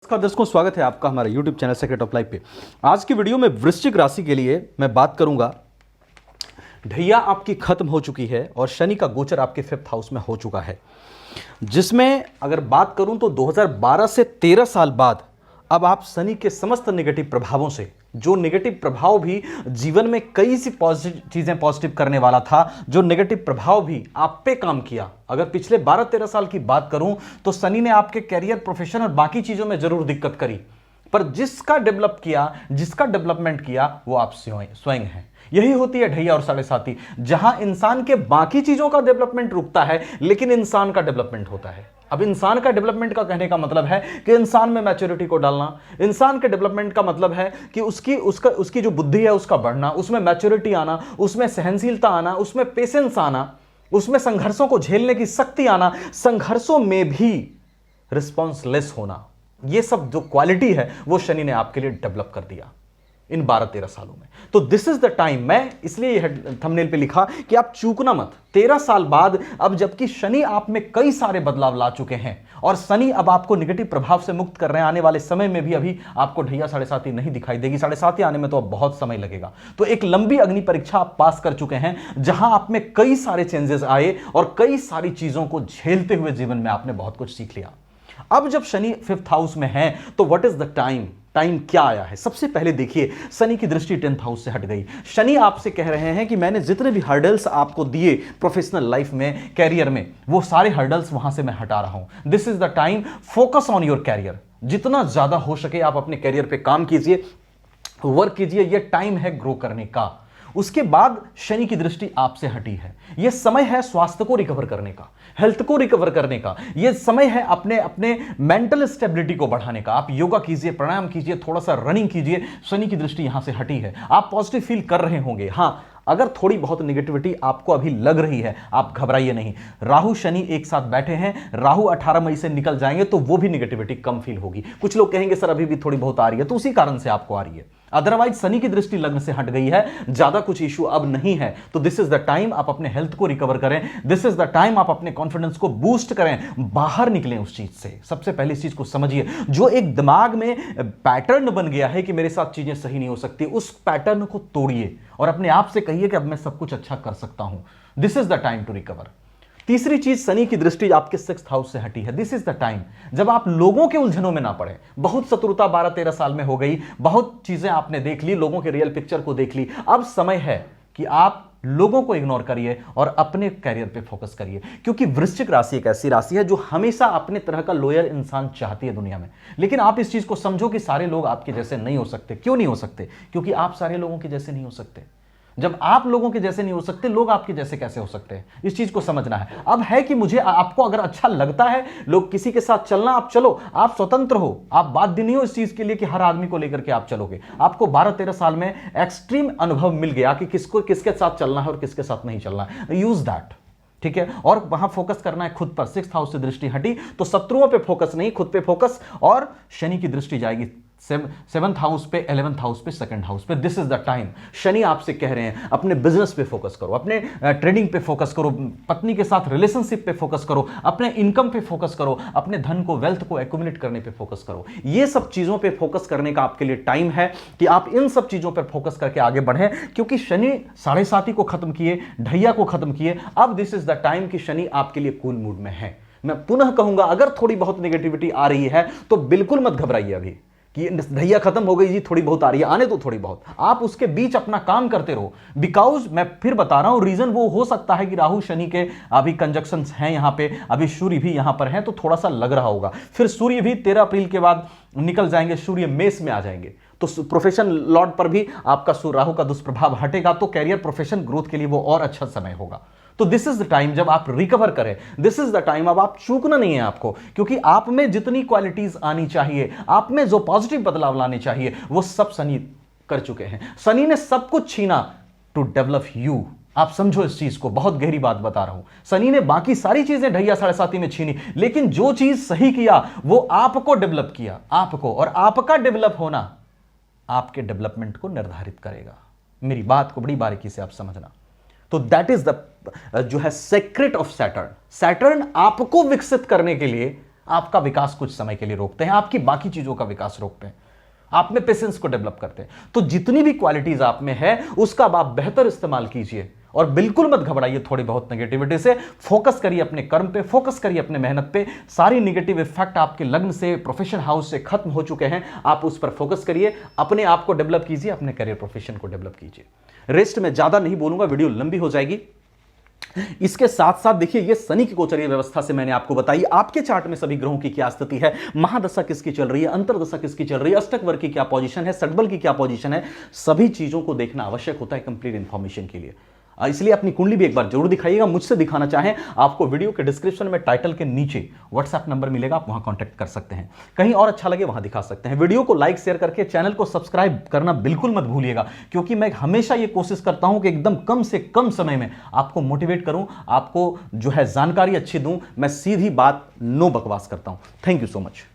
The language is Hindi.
नमस्कार दर्शकों, स्वागत है आपका हमारे YouTube channel secret of life पे। आज की वीडियो में वृश्चिक राशि के लिए मैं बात करूंगा। ढैया आपकी खत्म हो चुकी है और शनि का गोचर आपके 5th हाउस में हो चुका है, जिसमें अगर बात करूं तो 2012 से 13 साल बाद अब आप शनि के समस्त नेगेटिव प्रभावों से, जो नेगेटिव प्रभाव भी जीवन में कई सी चीजें पॉजिटिव करने वाला था, जो नेगेटिव प्रभाव भी आप पे काम किया। अगर पिछले 12-13 साल की बात करूं तो शनि ने आपके कैरियर, प्रोफेशन और बाकी चीजों में जरूर दिक्कत करी, पर जिसका डेवलप किया, जिसका डेवलपमेंट किया, वो आप स्वयं हैं। यही होती है ढैया और साढ़े साती, जहां इंसान के बाकी चीजों का डेवलपमेंट रुकता है लेकिन इंसान का डेवलपमेंट होता है। अब इंसान का डेवलपमेंट का कहने का मतलब है कि इंसान में मैच्योरिटी को डालना। इंसान के डेवलपमेंट का मतलब है कि उसकी जो बुद्धि है उसका बढ़ना, उसमें मैच्योरिटी आना, उसमें सहनशीलता आना, उसमें पेशेंस आना, उसमें संघर्षों को झेलने की शक्ति आना, संघर्षों में भी रिस्पॉन्सलेस होना। यह सब जो क्वालिटी है वो शनि ने आपके लिए डेवलप कर दिया इन 12-13 सालों में। तो दिस इज द टाइम। मैं इसलिए यह थंबनेल पे लिखा कि आप चूकना मत। 13 साल बाद, अब जबकि शनि आप में कई सारे बदलाव ला चुके हैं और शनि अब आपको नेगेटिव प्रभाव से मुक्त कर रहे हैं, आने वाले समय में भी अभी आपको ढैया साढ़े साती नहीं दिखाई देगी। साढ़े साती आने में तो अब बहुत समय लगेगा। तो एक लंबी अग्नि परीक्षा आप पास कर चुके हैं, जहां आप में कई सारे चेंजेस आए और कई सारी चीजों को झेलते हुए जीवन में आपने बहुत कुछ सीख लिया। अब जब शनि 5th हाउस में है तो what is the time? Time क्या आया है? सबसे पहले देखिए, शनि की दृष्टि 10th हाउस से हट गई। शनि आपसे कह रहे हैं कि मैंने जितने भी हर्डल्स आपको दिए प्रोफेशनल लाइफ में, कैरियर में, वो सारे हर्डल्स वहां से मैं हटा रहा हूं। This is the time, focus on your career. जितना ज्यादा हो सके आप अपने कैरियर पे काम कीजिए, वर्क कीजिए। यह टाइम है ग्रो करने का। उसके बाद शनि की दृष्टि आपसे हटी है। यह समय है स्वास्थ्य को रिकवर करने का, हेल्थ को रिकवर करने का। यह समय है अपने मेंटल स्टेबिलिटी को बढ़ाने का। आप योगा कीजिए, प्राणायाम कीजिए, थोड़ा सा रनिंग कीजिए। शनि की दृष्टि यहां से हटी है। आप पॉजिटिव फील कर रहे होंगे। हां, अगर थोड़ी बहुत नेगेटिविटी आपको अभी लग रही है, आप घबराइए नहीं। राहु शनि एक साथ बैठे हैं। राहु 18 मई से निकल जाएंगे तो वो भी नेगेटिविटी कम फील होगी। कुछ लोग कहेंगे सर अभी भी थोड़ी बहुत आ रही है, तो उसी कारण से आपको आ रही है। अदरवाइज शनि की दृष्टि लग्न से हट गई है, ज्यादा कुछ इशू अब नहीं है। तो दिस इज द टाइम आप अपने हेल्थ को रिकवर करें। दिस इज द टाइम आप अपने कॉन्फिडेंस को बूस्ट करें, बाहर निकलें उस चीज से। सबसे पहले इस चीज को समझिए, जो एक दिमाग में पैटर्न बन गया है कि मेरे साथ चीजें सही नहीं हो सकती, उस पैटर्न को तोड़िए और अपने आप से कहिए कि अब मैं सब कुछ अच्छा कर सकता हूं। This is the time to recover. तीसरी चीज, शनि की दृष्टि आपके 6th हाउस से हटी है। दिस इज द टाइम जब आप लोगों के उलझनों में ना पड़े। बहुत शत्रुता 12-13 साल में हो गई, बहुत चीजें आपने देख ली, लोगों के रियल पिक्चर को देख ली। अब समय है कि आप लोगों को इग्नोर करिए और अपने कैरियर पे फोकस करिए, क्योंकि वृश्चिक राशि एक ऐसी राशि है जो हमेशा अपने तरह का लॉयल इंसान चाहती है दुनिया में। लेकिन आप इस चीज को समझो कि सारे लोग आपके जैसे नहीं हो सकते। क्यों नहीं हो सकते? क्योंकि आप सारे लोगों के जैसे नहीं हो सकते। जब आप लोगों के जैसे नहीं हो सकते, लोग आपके जैसे कैसे हो सकते हैं? इस चीज को समझना है। अब है कि मुझे, आपको अगर अच्छा लगता है लोग किसी के साथ चलना, आप चलो, आप स्वतंत्र हो। आप बाध्य नहीं हो इस चीज के लिए कि हर आदमी को लेकर के आप चलोगे। आपको 12-13 साल में एक्सट्रीम अनुभव मिल गया कि किसको किसके साथ चलना है और किसके साथ नहीं चलना है। यूज दैट, ठीक है? और वहां फोकस करना है खुद पर। 6th हाउस से दृष्टि हटी तो शत्रुओं पे फोकस नहीं, खुद पे फोकस। और शनि की दृष्टि जाएगी 7th हाउस पे, 11th हाउस पे, 2nd हाउस पे। This is the time. Shani आपसे कह रहे हैं अपने बिजनेस पे फोकस करो, अपने ट्रेडिंग पे फोकस करो, पत्नी के साथ रिलेशनशिप पे फोकस करो, अपने इनकम पे फोकस करो, अपने धन को, वेल्थ को एक्यूमुलेट करने पे फोकस करो। ये सब चीजों पे फोकस करने का आपके लिए टाइम है कि आप इन सब चीजों पर फोकस करके आगे बढ़ें, क्योंकि शनि साढ़े साती को खत्म किए, ढैया को खत्म किए। अब दिस इज द टाइम कि शनि आपके लिए कूल मूड में है। मैं पुनः कहूंगा, अगर थोड़ी बहुत नेगेटिविटी आ रही है तो बिल्कुल मत घबराइए अभी कि ढैया खत्म हो गई जी, थोड़ी बहुत आ रही है, आने दो थोड़ी बहुत। आप उसके बीच अपना काम करते रहो। बिकॉज मैं फिर बता रहा हूं, रीजन वो हो सकता है कि राहु शनि के अभी कंजक्शंस हैं यहां पे, अभी सूर्य भी यहां पर है, तो थोड़ा सा लग रहा होगा। फिर सूर्य भी 13 अप्रैल के बाद निकल जाएंगे, सूर्य मेष में आ जाएंगे, तो प्रोफेशन लॉर्ड पर भी आपका राहु का दुष्प्रभाव हटेगा, तो कैरियर, प्रोफेशन, ग्रोथ के लिए वो और अच्छा समय होगा। तो दिस इज द टाइम जब आप रिकवर करें। दिस इज द टाइम, अब आप चूकना नहीं है आपको, क्योंकि आप में जितनी क्वालिटीज आनी चाहिए, आप में जो पॉजिटिव बदलाव लाने चाहिए, वो सब शनि कर चुके हैं। शनि ने सब कुछ छीना टू डेवलप यू। आप समझो इस चीज को, बहुत गहरी बात बता रहा हूं। शनि ने बाकी सारी चीजें ढैया साढ़े साती में छीनी, लेकिन जो चीज सही किया वो आपको डेवलप किया, आपको। और आपका डेवलप होना आपके डेवलपमेंट को निर्धारित करेगा। मेरी बात को बड़ी बारीकी से आप समझना। तो दैट इज द जो है सीक्रेट ऑफ सैटर्न। सैटर्न आपको विकसित करने के लिए आपका विकास कुछ समय के लिए रोकते हैं, आपकी बाकी चीजों का विकास रोकते हैं, आप में पेशेंस को डेवलप करते हैं। तो जितनी भी क्वालिटीज आप में है उसका आप बेहतर इस्तेमाल कीजिए और बिल्कुल मत घबराइए थोड़ी बहुत नेगेटिविटी से। फोकस करिए अपने कर्म पे, फोकस करिए अपने मेहनत पे। सारी नेगेटिव इफेक्ट आपके लग्न से, प्रोफेशन हाउस से खत्म हो चुके हैं, आप उस पर फोकस करिए, अपने आप को डेवलप कीजिए, अपने करियर प्रोफेशन को डेवलप कीजिए। रेस्ट में ज्यादा नहीं बोलूंगा, वीडियो लंबी हो जाएगी। इसके साथ साथ देखिए, ये शनि की गोचरीय व्यवस्था से मैंने आपको बताई आपके चार्ट में सभी ग्रहों की क्या स्थिति है, महादशा किसकी चल रही है, अंतरदशा किसकी चल रही है, अष्टक वर्ग की क्या पोजीशन है, षटबल की क्या पोजीशन है, सभी चीजों को देखना आवश्यक होता है कंप्लीट इंफॉर्मेशन के लिए। इसलिए अपनी कुंडली भी एक बार जरूर दिखाइएगा। मुझसे दिखाना चाहें, आपको वीडियो के डिस्क्रिप्शन में टाइटल के नीचे व्हाट्सएप नंबर मिलेगा, आप वहां कांटेक्ट कर सकते हैं। कहीं और अच्छा लगे वहां दिखा सकते हैं। वीडियो को लाइक शेयर करके चैनल को सब्सक्राइब करना बिल्कुल मत भूलिएगा, क्योंकि मैं हमेशा ये कोशिश करता हूं कि एकदम कम से कम समय में आपको मोटिवेट करूं, आपको जो है जानकारी अच्छी दूं। मैं सीधी बात, नो बकवास करता हूं। Thank you so much.